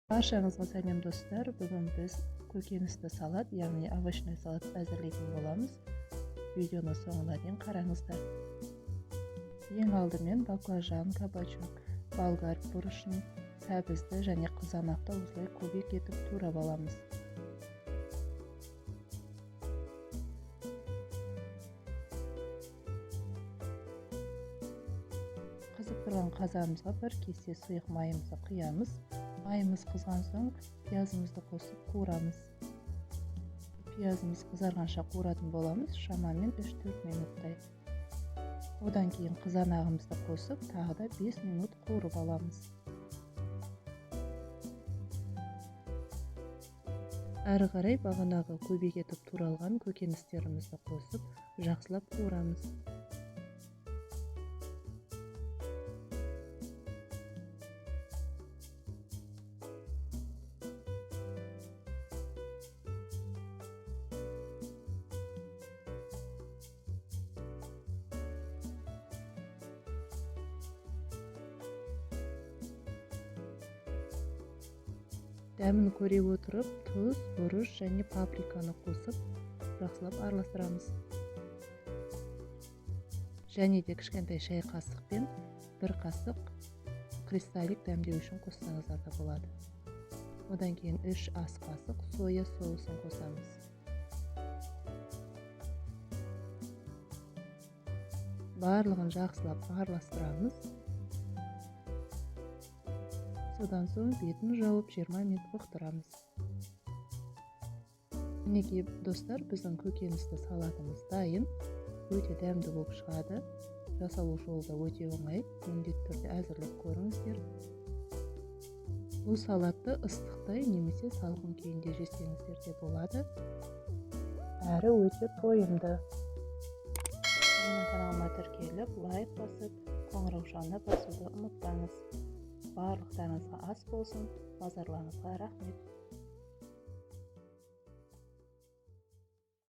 Баршаңызға сәлем достар. Бүгін біз көкөністі салат, яғни овощной салат әзірлейтін боламыз. Видеоны соңына дейін қараңыздар. Ең алдымен баклажан, кабачок, болгар бұрышын, сәбізді және қызанақты осылай көбік етіп турап аламыз. Қызып тұрған қазанымызға бір кесе сұйық майымызды құямыз. Майымыз қызған соң пиязымызды қосып қуырамыз. Пиязымыз қызарғанша қуыратын боламыз, шамамен 3-4 минуттай. Одан кейін қызанағымызды қосып, тағы да 5 минут қуырып аламыз. Әрі қарай бағанағы көбік етіп туралған көкөністерімізді қосып, жақсылап қуырамыз. Дәмін көре отырып, тұз, бұрыш және паприканы қосып, жақсылап араластырамыз. Және де кішкентай шай қасықпен 1 қасық кристаллик дәмдеу үшін қоссаңыздар да болады. Одан кейін 3 ас қасық соя соусын қосамыз. Барлығын жақсылап араластырамыз. Содан соң бетін жауып 20 минут бұқтырамыз. Мінекей достар, біздің көкөністі салатымыз дайын. Өте дәмді болып шығады. Жасалу жолы да өте оңай. Міндетті түрде әзірлеп көріңіздер. Бұл салатты ыстықтай немесе салқын күйінде жесеңіздер де болады. Әрі өте тойымды. Менің каналыма тіркеліп, лайк басып, қоңыраушаны басуды ұмытпаңыз. Барлықтарыңызға ас болсын, базарларыңызға рахмет.